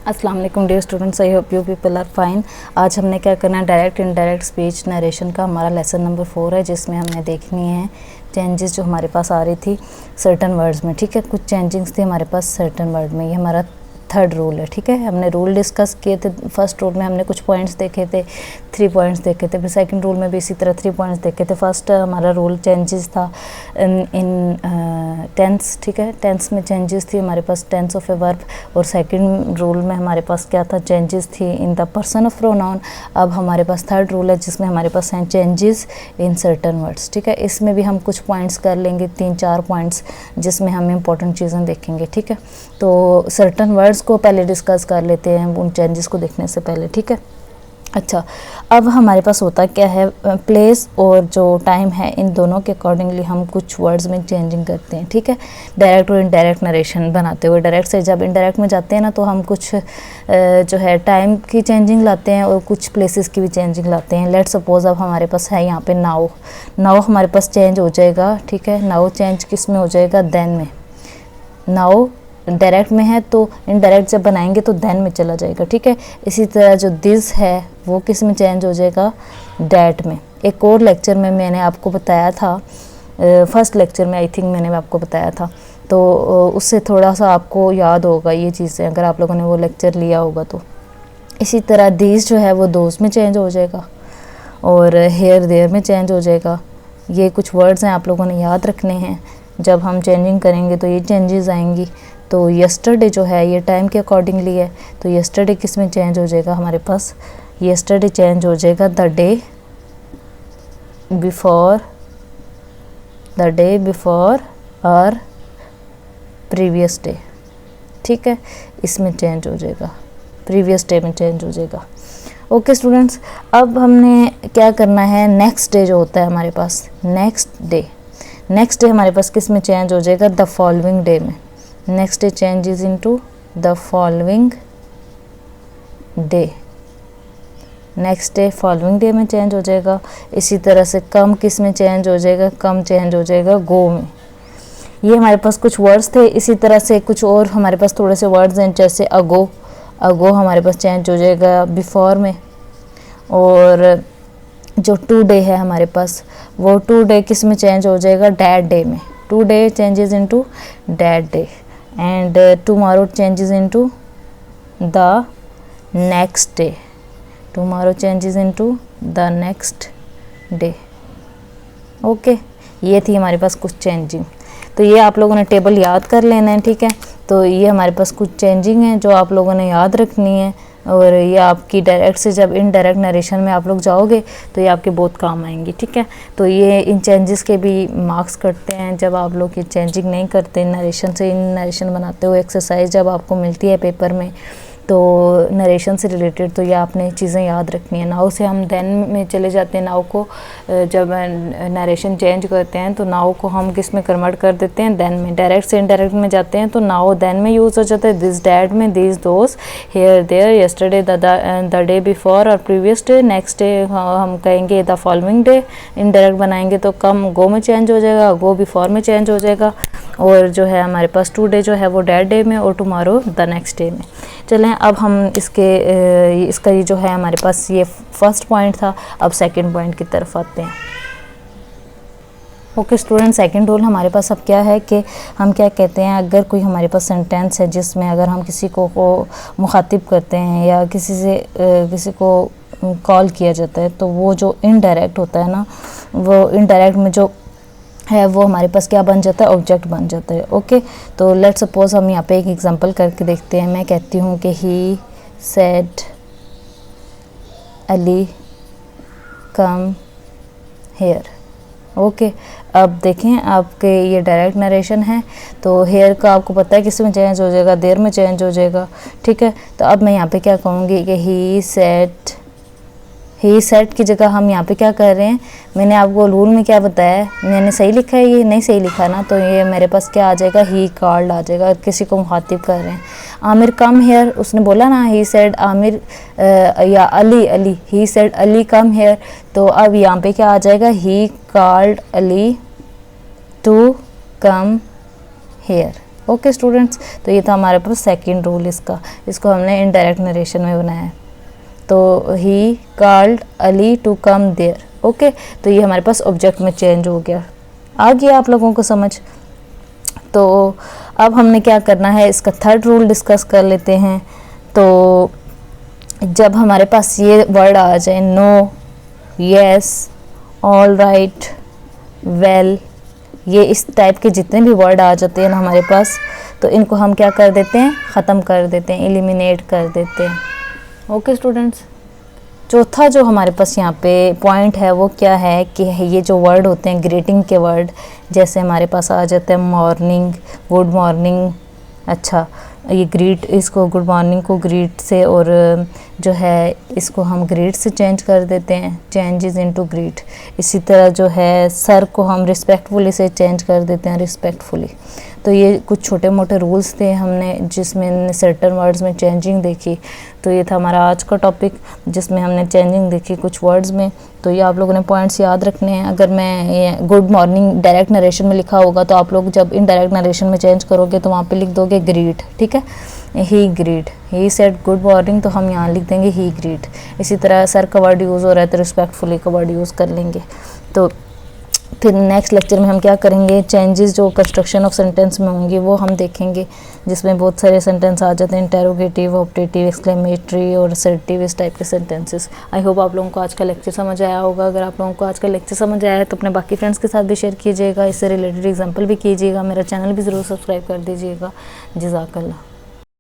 अस्सलाम वालेकुम dear students, I hope you people are fine. आज हमने क्या करना है, डायरेक्ट इनडायरेक्ट स्पीच नरेशन का हमारा लेसन नंबर 4 है, जिसमें हमने देखनी है चेंजेस जो हमारे पास आ रही थी सर्टन वर्ड्स में। ठीक है, कुछ चेंजिंग्स थी हमारे पास सर्टन वर्ड में। ये हमारा थर्ड रूल है। ठीक है, हमने रूल डिस्कस किए थे। फर्स्ट रूल में हमने कुछ पॉइंट्स देखे थे, 3 पॉइंट्स देखे थे। फिर सेकंड रूल में भी इसी तरह 3 पॉइंट्स देखे थे। फर्स्ट हमारा रूल चेंजेस था इन टेंस। ठीक है, टेंस में चेंजेस थी हमारे पास, टेंस ऑफ ए वर्ब। और सेकंड रूल में हमारे पास क्या था, चेंजेस थी in the person of pronoun. अब हमारे पास थर्ड रूल है जिसमें हमारे पास हैं चेंजेस इन सर्टन वर्ड्स। ठीक है, इसमें भी हम कुछ पॉइंट्स कर लेंगे, 3-4 पॉइंट्स, जिसमें हम इंपॉर्टेंट चीज़ें देखेंगे। ठीक है, तो सर्टन वर्ड्स को पहले डिस्कस कर लेते हैं उन चेंजेस को देखने से पहले। ठीक है, अच्छा, अब हमारे पास होता क्या है, प्लेस और जो टाइम है, इन दोनों के अकॉर्डिंगली हम कुछ वर्ड्स में चेंजिंग करते हैं। ठीक है, डायरेक्ट और इनडायरेक्ट नरेशन बनाते हुए। डायरेक्ट से जब इनडायरेक्ट में जाते हैं ना, तो हम कुछ जो है टाइम की चेंजिंग लाते हैं और कुछ प्लेसेस की भी चेंजिंग लाते हैं। लेट्स सपोज अब हमारे पास है यहाँ पे नाउ। नाउ हमारे पास चेंज हो जाएगा। ठीक है, नाउ चेंज किस में हो जाएगा, देन में। नाउ डायरेक्ट में है तो इनडायरेक्ट जब बनाएंगे तो देन में चला जाएगा। ठीक है, इसी तरह जो दिस है वो किस में चेंज हो जाएगा, डैट में। एक और लेक्चर में मैंने आपको बताया था, फर्स्ट लेक्चर में आई थिंक मैंने आपको बताया था, तो उससे थोड़ा सा आपको याद होगा ये चीज़ें, अगर आप लोगों ने वो लेक्चर लिया होगा तो। इसी तरह दीज जो है वो दोज में चेंज हो जाएगा और हेयर देयर में चेंज हो जाएगा। ये कुछ वर्ड्स हैं आप लोगों ने याद रखने हैं, जब हम चेंजिंग करेंगे तो ये चेंजेस आएंगी। तो यस्टरडे जो है ये टाइम के अकॉर्डिंगली है, तो यस्टरडे किस में चेंज हो जाएगा हमारे पास, यस्टरडे चेंज हो जाएगा द डे बिफोर और प्रीवियस डे। ठीक है, इसमें चेंज हो जाएगा, प्रीवियस डे में चेंज हो जाएगा। ओके स्टूडेंट्स, अब हमने क्या करना है, नेक्स्ट डे जो होता है हमारे पास, नेक्स्ट डे हमारे पास किस में चेंज हो जाएगा, द फॉलोइंग डे में। Next day changes into the following day. Next day following day में चेंज हो जाएगा। इसी तरह से कम किस में चेंज हो जाएगा, कम चेंज हो जाएगा गो में। ये हमारे पास कुछ वर्ड्स थे। इसी तरह से कुछ और हमारे पास थोड़े से वर्ड्स हैं, जैसे अगो हमारे पास चेंज हो जाएगा बिफोर में। और जो टुडे है हमारे पास, वो टुडे किस में चेंज हो जाएगा, डैट डे में। Today changes into that day and tomorrow changes into the next day. Tomorrow changes into the next day. Okay, ये थी हमारे पास कुछ चेंजिंग। तो ये आप लोगों ने टेबल याद कर लेना है। ठीक है, तो ये हमारे पास कुछ चेंजिंग है जो आप लोगों ने याद रखनी है, और ये आपकी डायरेक्ट से जब इनडायरेक्ट नरेशन में आप लोग जाओगे तो ये आपके बहुत काम आएंगी। ठीक है, तो ये इन चेंजेस के भी मार्क्स कटते हैं जब आप लोग ये चेंजिंग नहीं करते नरेशन से। इन नरेशन बनाते हुए एक्सरसाइज जब आपको मिलती है पेपर में, तो नरेशन से रिलेटेड तो ये आपने चीज़ें याद रखनी है। नाउ से हम देन में चले जाते हैं। नाउ को जब नरेशन चेंज करते हैं तो नाउ को हम किस में कन्वर्ट कर देते हैं, देन में। डायरेक्ट से इनडायरेक्ट में जाते हैं तो नाउ देन में यूज़ हो जाता है, दिस डैट में, this those, here there, yesterday the day before और प्रीवियस डे। नेक्स्ट डे हम कहेंगे द फॉलोइंग डे। इनडायरेक्ट बनाएंगे तो कम गो में चेंज हो जाएगा, गो बिफोर में चेंज हो जाएगा। और जो है हमारे पास टुडे जो है वो डैट डे में और टुमारो द नेक्स्ट डे में। चलें, अब हम इसका ये जो है हमारे पास ये फर्स्ट पॉइंट था। अब सेकंड पॉइंट की तरफ आते हैं। ओके स्टूडेंट, सेकंड रूल हमारे पास अब क्या है कि हम क्या कहते हैं, अगर कोई हमारे पास सेंटेंस है जिसमें अगर हम किसी को मुखातिब करते हैं या किसी को कॉल किया जाता है, तो वो जो इनडायरेक्ट होता है ना, वो इनडायरेक्ट में जो है वो हमारे पास क्या बन जाता है, ऑब्जेक्ट बन जाता है। ओके, तो लेट्स सपोज हम यहाँ पे एक एग्जांपल करके देखते हैं। मैं कहती हूँ कि ही said Ali come here. Okay, अब देखें आपके ये डायरेक्ट नरेशन है, तो हेयर का आपको पता है किस में चेंज हो जाएगा, देर में चेंज हो जाएगा। ठीक है, तो अब मैं यहाँ पे क्या कहूँगी कि ही सेट की जगह हम यहाँ पे क्या कर रहे हैं, मैंने आपको रूल में क्या बताया, मैंने सही लिखा है, ये नहीं सही लिखा ना, तो ये मेरे पास क्या आ जाएगा, ही कॉल्ड आ जाएगा। किसी को मुखातिब कर रहे हैं, आमिर कम हेयर, उसने बोला ना ही सेड आमिर या Ali, he said Ali come here. तो अब यहाँ पे क्या आ जाएगा, he called Ali to come here. Okay students, तो ये था हमारे पास सेकंड रूल इसको हमने इनडायरेक्ट नरेशन में बनाया है। तो he called Ali to come there. Okay, तो ये हमारे पास ऑब्जेक्ट में चेंज हो गया। आ गया आप लोगों को समझ? तो अब हमने क्या करना है, इसका थर्ड रूल डिस्कस कर लेते हैं। तो जब हमारे पास ये वर्ड आ जाए, no, yes, all right, well, ये इस टाइप के जितने भी वर्ड आ जाते हैं ना हमारे पास, तो इनको हम क्या कर देते हैं, ख़त्म कर देते हैं, एलिमिनेट कर देते हैं। ओके स्टूडेंट्स, चौथा जो हमारे पास यहाँ पे पॉइंट है वो क्या है कि ये जो वर्ड होते हैं ग्रीटिंग के वर्ड, जैसे हमारे पास आ जाते हैं मॉर्निंग, गुड मॉर्निंग। अच्छा, ये ग्रीट, इसको गुड मॉर्निंग को ग्रीट से, और जो है इसको हम ग्रीट से चेंज कर देते हैं, चेंजेस इनटू ग्रीट। इसी तरह जो है सर को हम रिस्पेक्टफुली से चेंज कर देते हैं रिस्पेक्टफुली। तो ये कुछ छोटे मोटे रूल्स थे हमने जिसमें सर्टेन वर्ड्स में चेंजिंग देखी। तो ये था हमारा आज का टॉपिक जिसमें हमने चेंजिंग देखी कुछ वर्ड्स में। तो ये आप लोगों ने पॉइंट्स याद रखने हैं। अगर मैं ये गुड मॉर्निंग डायरेक्ट नरेशन में लिखा होगा तो आप लोग जब इनडायरेक्ट नरेशन में चेंज करोगे तो वहाँ पे लिख दोगे ग्रीट, ठीक है, he greet, he said good morning, तो हम यहाँ लिख देंगे ही ग्रीट। इसी तरह सर का वर्ड यूज़ हो रहा है तो रिस्पेक्टफुली का वर्ड यूज़ कर लेंगे। तो फिर नेक्स्ट लेक्चर में हम क्या करेंगे, चेंजेस जो कंस्ट्रक्शन ऑफ सेंटेंस में होंगी वो हम देखेंगे, जिसमें बहुत सारे सेंटेंस आ जाते हैं, इंटेरोगेटिव, ऑप्टेटिव, एक्सक्लेमेटरी और असर्टिव, इस टाइप के सेंटेंसेस। आई होप आप लोगों को आज का लेक्चर समझ आया होगा। अगर आप लोगों को आज का लेक्चर समझ आया है तो अपने बाकी फ्रेंड्स के साथ भी शेयर कीजिएगा, इससे रिलेटेड एग्जाम्पल भी कीजिएगा, मेरा चैनल भी ज़रूर सब्सक्राइब कर दीजिएगा। जज़ाकल्लाह।